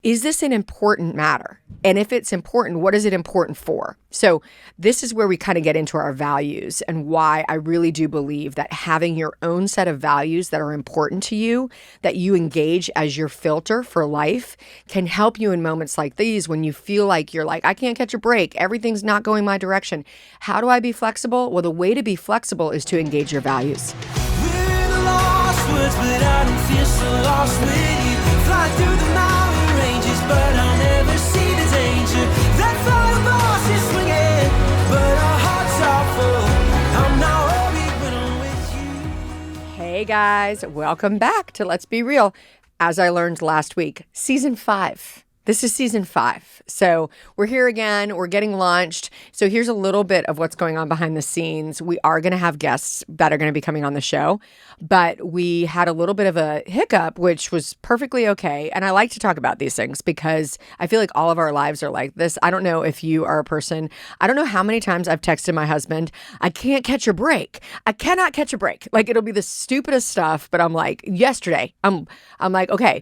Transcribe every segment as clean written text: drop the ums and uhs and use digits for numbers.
Is this an important matter? And if it's important, what is it important for? So this is where we kind of get into our values and why I really do believe that having your own set of values that are important to you, that you engage as your filter for life, can help you in moments like these when you feel like you're like, I can't catch a break. Everything's not going my direction. How do I be flexible? Well, the way to be flexible is to engage your values. We're the lost words, but I don't feel so lost with you. Fly through the mountain ranges, but I'll never see the danger. That fireballs is swinging, but our hearts are full. I'm not worried when I'm with you. Hey guys, welcome back to Let's Be Real. As I learned last week, season 5. This is season 5. So we're here again. We're getting launched. So here's a little bit of what's going on behind the scenes. We are going to have guests that are going to be coming on the show, but we had a little bit of a hiccup, which was perfectly okay. And I like to talk about these things because I feel like all of our lives are like this. I don't know if you are a person. I don't know how many times I've texted my husband, I can't catch a break. I cannot catch a break. Like it'll be the stupidest stuff, but I'm like, yesterday, I'm like, okay.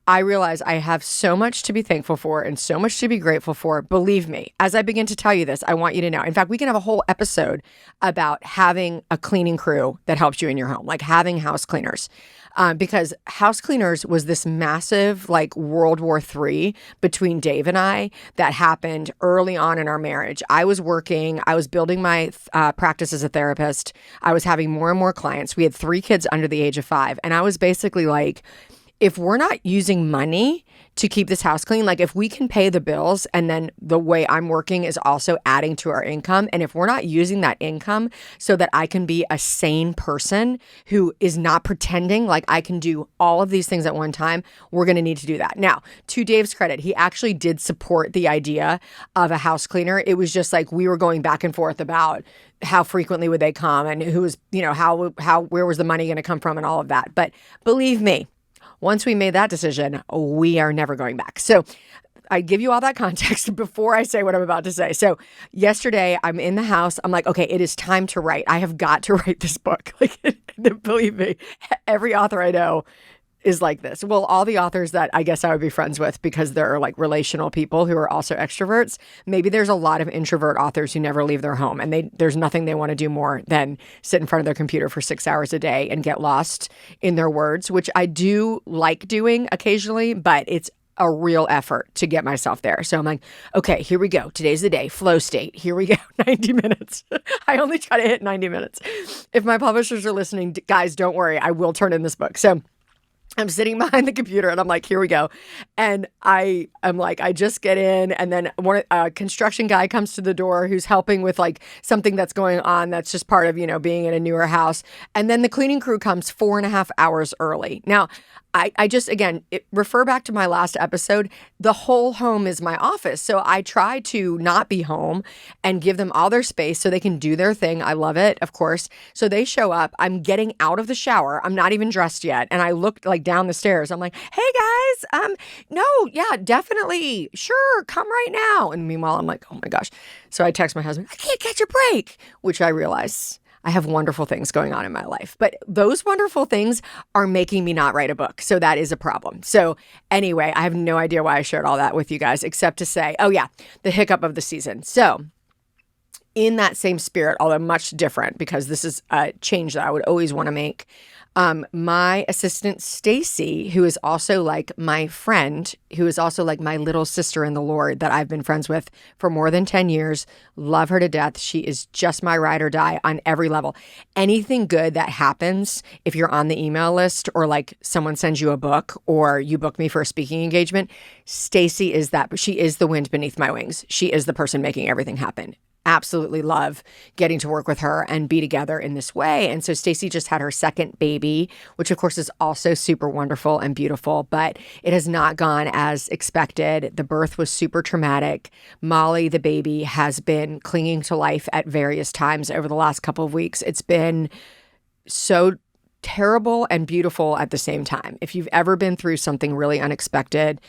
I realize I have so much to be thankful for and so much to be grateful for. Believe me, as I begin to tell you this, I want you to know. In fact, we can have a whole episode about having a cleaning crew that helps you in your home, like having house cleaners. Because house cleaners was this massive, like World War III between Dave and I that happened early on in our marriage. I was working, I was building my practice as a therapist. I was having more and more clients. We had 3 kids under the age of 5. And I was basically like, if we're not using money to keep this house clean, like if we can pay the bills and then the way I'm working is also adding to our income, and if we're not using that income so that I can be a sane person who is not pretending like I can do all of these things at one time, we're going to need to do that. Now, to Dave's credit, he actually did support the idea of a house cleaner. It was just like we were going back and forth about how frequently would they come and who was, where was the money going to come from and all of that. But believe me, once we made that decision, we are never going back. So I give you all that context before I say what I'm about to say. So yesterday I'm in the house. I'm like, okay, it is time to write. I have got to write this book. Like, believe me, every author I know is like this. Well, all the authors that I guess I would be friends with because they're like relational people who are also extroverts. Maybe there's a lot of introvert authors who never leave their home and there's nothing they want to do more than sit in front of their computer for 6 hours a day and get lost in their words, which I do like doing occasionally, but it's a real effort to get myself there. So I'm like, okay, here we go. Today's the day. Flow state. Here we go. 90 minutes. I only try to hit 90 minutes. If my publishers are listening, guys, don't worry. I will turn in this book. So I'm sitting behind the computer and I'm like, here we go. And I'm like, I just get in and then a construction guy comes to the door who's helping with like something that's going on. That's just part of, being in a newer house. And then the cleaning crew comes 4.5 hours early. Now, I just, again, refer back to my last episode. The whole home is my office. So I try to not be home and give them all their space so they can do their thing. I love it, of course. So they show up. I'm getting out of the shower. I'm not even dressed yet. And I look like down the stairs. I'm like, hey guys, no, yeah, definitely. Sure. Come right now. And meanwhile, I'm like, oh my gosh. So I text my husband, I can't catch a break, which I realize I have wonderful things going on in my life, but those wonderful things are making me not write a book. So that is a problem. So anyway, I have no idea why I shared all that with you guys, except to say, oh yeah, the hiccup of the season. So in that same spirit, although much different, because this is a change that I would always want to make. My assistant, Stacy, who is also like my friend, who is also like my little sister in the Lord that I've been friends with for more than 10 years, love her to death. She is just my ride or die on every level. Anything good that happens, if you're on the email list or like someone sends you a book or you book me for a speaking engagement, Stacy is that. She is the wind beneath my wings. She is the person making everything happen. Absolutely love getting to work with her and be together in this way. And so Stacy just had her second baby, which of course is also super wonderful and beautiful, but it has not gone as expected. The birth was super traumatic. Molly, the baby, has been clinging to life at various times over the last couple of weeks. It's been so terrible and beautiful at the same time. If you've ever been through something really unexpected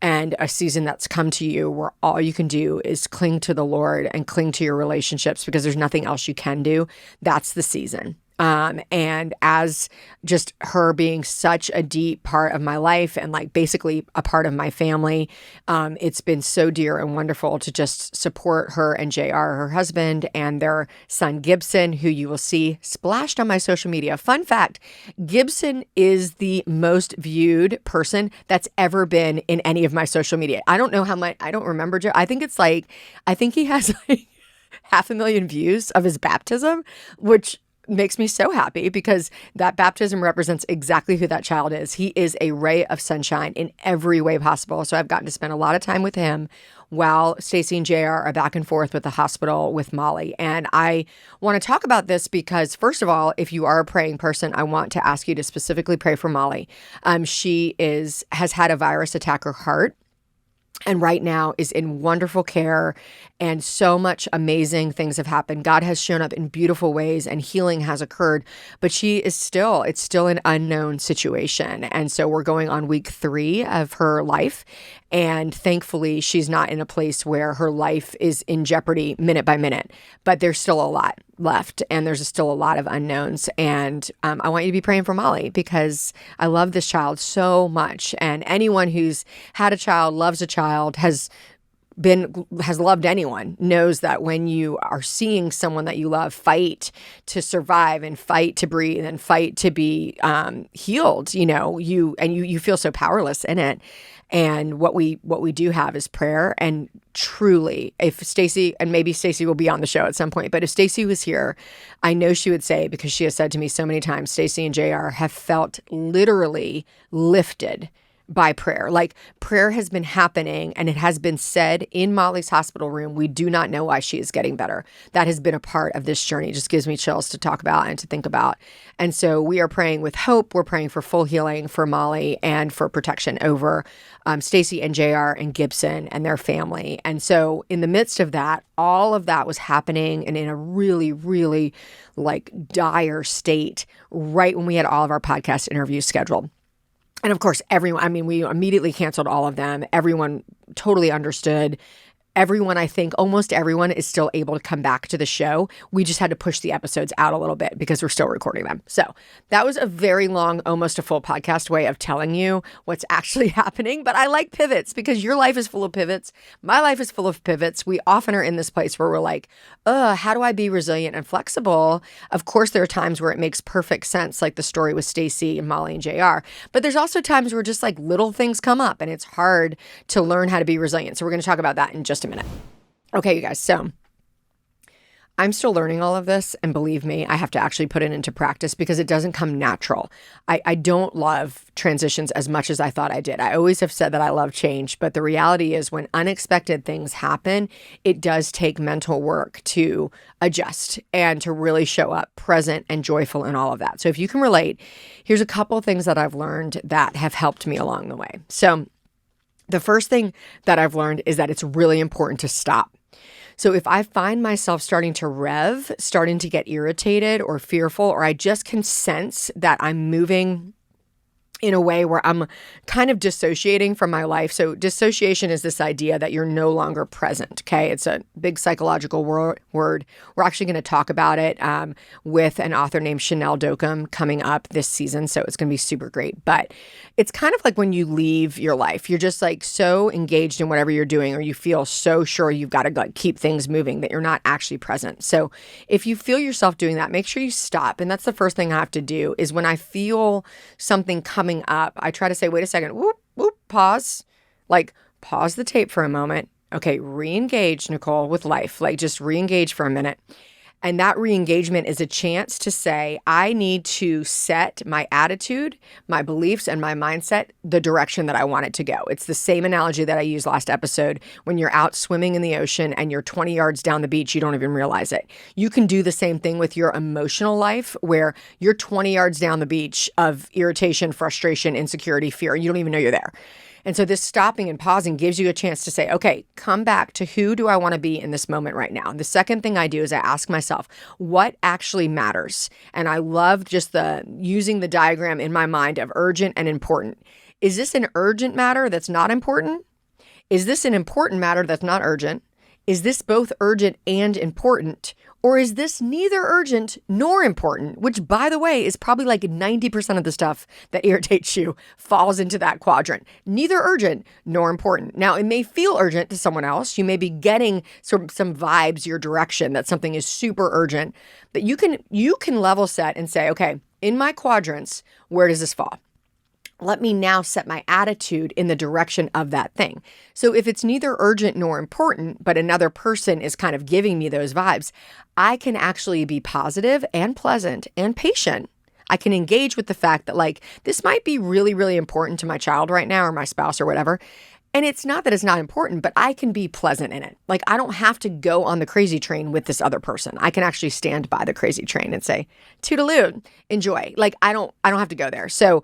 and a season that's come to you where all you can do is cling to the Lord and cling to your relationships because there's nothing else you can do, that's the season. And as just her being such a deep part of my life and like basically a part of my family, it's been so dear and wonderful to just support her and JR, her husband, and their son Gibson, who you will see splashed on my social media. Fun fact, Gibson is the most viewed person that's ever been in any of my social media. I don't know how much, I don't remember. I think he has like 500,000 views of his baptism, which makes me so happy because that baptism represents exactly who that child is. He is a ray of sunshine in every way possible. So I've gotten to spend a lot of time with him while Stacy and JR are back and forth with the hospital with Molly. And I want to talk about this because, first of all, if you are a praying person, I want to ask you to specifically pray for Molly. She has had a virus attack her heart, and right now is in wonderful care, and so much amazing things have happened. God has shown up in beautiful ways and healing has occurred, but it's still an unknown situation. And so we're going on week 3 of her life. And thankfully, she's not in a place where her life is in jeopardy minute by minute, but there's still a lot left and there's still a lot of unknowns. And I want you to be praying for Molly because I love this child so much. And anyone who's had a child, loves a child, has loved anyone, knows that when you are seeing someone that you love fight to survive and fight to breathe and fight to be healed, you feel so powerless in it. And what we do have is prayer. And truly, if Stacy, and maybe Stacy will be on the show at some point, but if Stacy was here, I know she would say, because she has said to me so many times, Stacy and JR have felt literally lifted by prayer. Like prayer has been happening and it has been said in Molly's hospital room. We do not know why she is getting better. That has been a part of this journey. It just gives me chills to talk about and to think about. And so we are praying with hope. We're praying for full healing for Molly and for protection over Stacy and JR and Gibson and their family. And so in the midst of that, all of that was happening and in a really, really like dire state right when we had all of our podcast interviews scheduled. And of course, we immediately canceled all of them. Everyone totally understood. Everyone, I think almost everyone is still able to come back to the show. We just had to push the episodes out a little bit because we're still recording them. So that was a very long, almost a full podcast way of telling you what's actually happening. But I like pivots because your life is full of pivots. My life is full of pivots. We often are in this place where we're like, how do I be resilient and flexible? Of course, there are times where it makes perfect sense, like the story with Stacy and Molly and JR. But there's also times where just like little things come up and it's hard to learn how to be resilient. So we're going to talk about that in just a minute. Okay, you guys, so I'm still learning all of this, and believe me, I have to actually put it into practice because it doesn't come natural. I don't love transitions as much as I thought I did. I always have said that I love change, but the reality is when unexpected things happen, it does take mental work to adjust and to really show up present and joyful in all of that. So if you can relate, here's a couple things that I've learned that have helped me along the way. So the first thing that I've learned is that it's really important to stop. So if I find myself starting to get irritated or fearful, or I just can sense that I'm moving in a way where I'm kind of dissociating from my life. So dissociation is this idea that you're no longer present, okay? It's a big psychological word. We're actually going to talk about it with an author named Chanel Docum coming up this season, so it's going to be super great. But it's kind of like when you leave your life, you're just like so engaged in whatever you're doing, or you feel so sure you've got to like keep things moving that you're not actually present. So if you feel yourself doing that, make sure you stop. And that's the first thing I have to do is when I feel something coming up, I try to say, wait a second, whoop, whoop, pause, like pause the tape for a moment. Okay, re-engage, Nicole, with life, like just re-engage for a minute. And that re-engagement is a chance to say, I need to set my attitude, my beliefs, and my mindset the direction that I want it to go. It's the same analogy that I used last episode. When you're out swimming in the ocean and you're 20 yards down the beach, you don't even realize it. You can do the same thing with your emotional life where you're 20 yards down the beach of irritation, frustration, insecurity, fear, and you don't even know you're there. And so this stopping and pausing gives you a chance to say, okay, come back to who do I want to be in this moment right now? And the second thing I do is I ask myself, what actually matters? And I love just using the diagram in my mind of urgent and important. Is this an urgent matter that's not important? Is this an important matter that's not urgent? Is this both urgent and important? Or is this neither urgent nor important? Which, by the way, is probably like 90% of the stuff that irritates you falls into that quadrant. Neither urgent nor important. Now, it may feel urgent to someone else. You may be getting some vibes your direction that something is super urgent. But you can level set and say, okay, in my quadrants, where does this fall? Let me now set my attitude in the direction of that thing. So if it's neither urgent nor important, but another person is kind of giving me those vibes, I can actually be positive and pleasant and patient. I can engage with the fact that like, this might be really, really important to my child right now or my spouse or whatever. And it's not that it's not important, but I can be pleasant in it. Like, I don't have to go on the crazy train with this other person. I can actually stand by the crazy train and say, toodaloo, enjoy. Like, I don't have to go there. So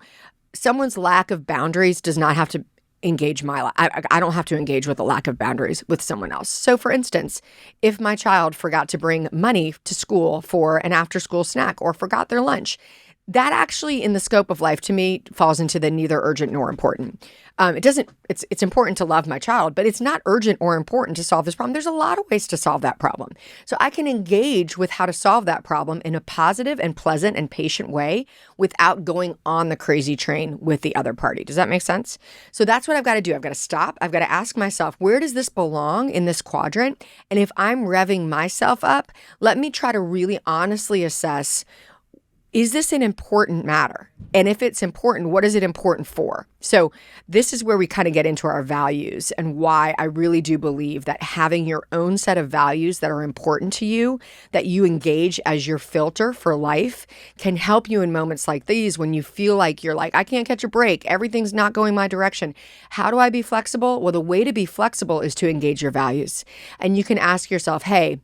someone's lack of boundaries does not have to engage my life. I don't have to engage with a lack of boundaries with someone else. So for instance, if my child forgot to bring money to school for an after school snack or forgot their lunch, that actually in the scope of life to me falls into the neither urgent nor important. It's important to love my child, but it's not urgent or important to solve this problem. There's a lot of ways to solve that problem. So I can engage with how to solve that problem in a positive and pleasant and patient way without going on the crazy train with the other party. Does that make sense? So that's what I've got to do. I've got to stop. I've got to ask myself, where does this belong in this quadrant? And if I'm revving myself up, let me try to really honestly assess, is this an important matter? And if it's important, what is it important for? So this is where we kind of get into our values and why I really do believe that having your own set of values that are important to you, that you engage as your filter for life, can help you in moments like these when you feel like you're like, I can't catch a break. Everything's not going my direction. How do I be flexible? Well, the way to be flexible is to engage your values. And you can ask yourself, hey,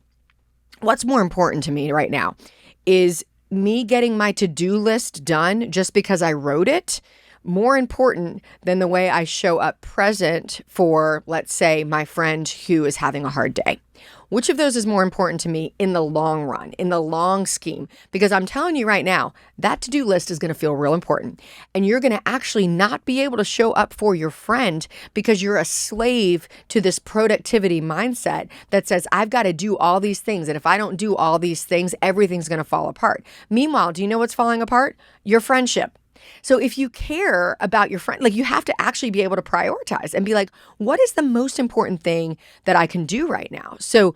what's more important to me right now? Is me getting my to-do list done just because I wrote it more important than the way I show up present for, let's say, my friend who is having a hard day? Which of those is more important to me in the long run, in the long scheme? Because I'm telling you right now, that to-do list is going to feel real important. And you're going to actually not be able to show up for your friend because you're a slave to this productivity mindset that says, I've got to do all these things. And if I don't do all these things, everything's going to fall apart. Meanwhile, do you know what's falling apart? Your friendship. So if you care about your friend, like you have to actually be able to prioritize and be like, what is the most important thing that I can do right now? So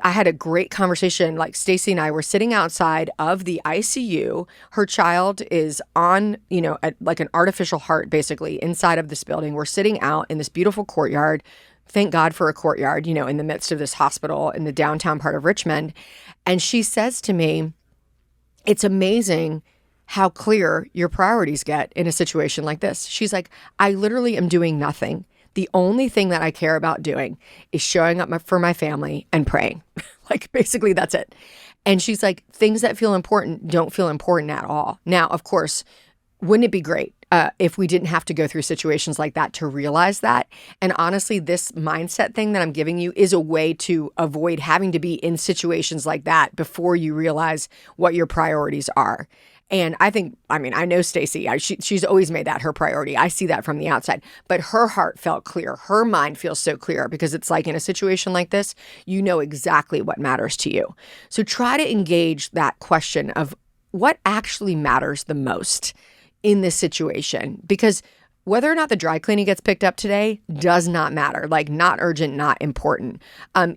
I had a great conversation, like Stacy and I were sitting outside of the ICU. Her child is on, like an artificial heart, basically inside of this building. We're sitting out in this beautiful courtyard. Thank God for a courtyard, in the midst of this hospital in the downtown part of Richmond. And she says to me, it's amazing how clear your priorities get in a situation like this. She's like, I literally am doing nothing. The only thing that I care about doing is showing up for my family and praying. Like, basically, that's it. And she's like, things that feel important don't feel important at all. Now, of course, wouldn't it be great if we didn't have to go through situations like that to realize that? And honestly, this mindset thing that I'm giving you is a way to avoid having to be in situations like that before you realize what your priorities are. And I know Stacy, she's always made that her priority. I see that from the outside, but her heart felt clear. Her mind feels so clear because it's like in a situation like this, you know exactly what matters to you. So try to engage that question of what actually matters the most in this situation, because whether or not the dry cleaning gets picked up today does not matter. Like, not urgent, not important.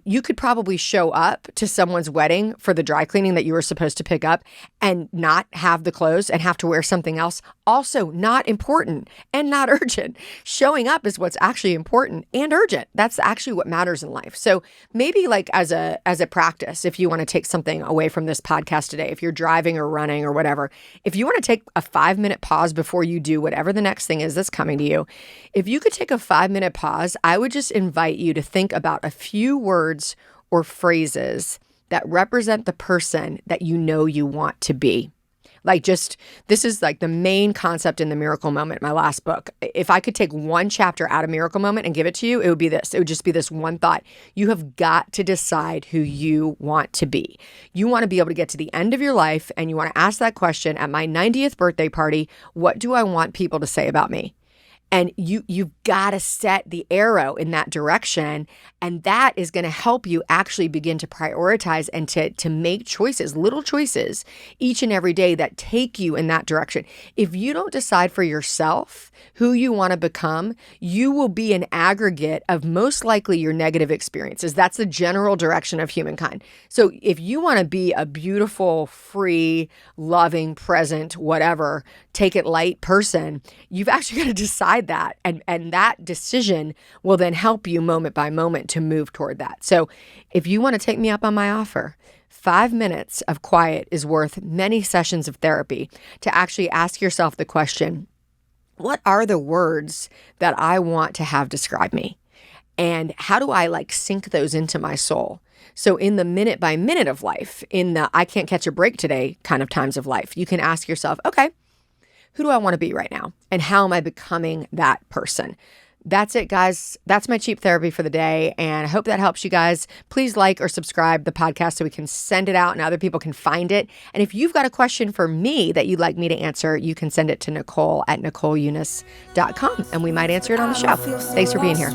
You could probably show up to someone's wedding for the dry cleaning that you were supposed to pick up and not have the clothes and have to wear something else. Also not important and not urgent. Showing up is what's actually important and urgent. That's actually what matters in life. So maybe like as a practice, if you want to take something away from this podcast today, if you're driving or running or whatever, if you want to take a 5-minute pause before you do whatever the next thing is that's coming to you, if you could take a 5-minute pause, I would just invite you to think about a few words or phrases that represent the person that you know you want to be. This is like the main concept in The Miracle Moment, my last book. If I could take one chapter out of Miracle Moment and give it to you, it would be this. It would just be this one thought. You have got to decide who you want to be. You want to be able to get to the end of your life and you want to ask that question, at my 90th birthday party, what do I want people to say about me? And you've got to set the arrow in that direction. And that is going to help you actually begin to prioritize and to make choices, little choices each and every day that take you in that direction. If you don't decide for yourself who you want to become, you will be an aggregate of most likely your negative experiences. That's the general direction of humankind. So if you want to be a beautiful, free, loving, present, whatever, take it light person, you've actually got to decide that. And that decision will then help you moment by moment to move toward that. So if you want to take me up on my offer, 5 minutes of quiet is worth many sessions of therapy to actually ask yourself the question, what are the words that I want to have describe me? And how do I sink those into my soul? So in the minute by minute of life, in the I can't catch a break today kind of times of life, you can ask yourself, okay, who do I want to be right now? And how am I becoming that person? That's it, guys. That's my cheap therapy for the day. And I hope that helps you guys. Please like or subscribe the podcast so we can send it out and other people can find it. And if you've got a question for me that you'd like me to answer, you can send it to Nicole at NicoleEunice.com and we might answer it on the show. Thanks for being here.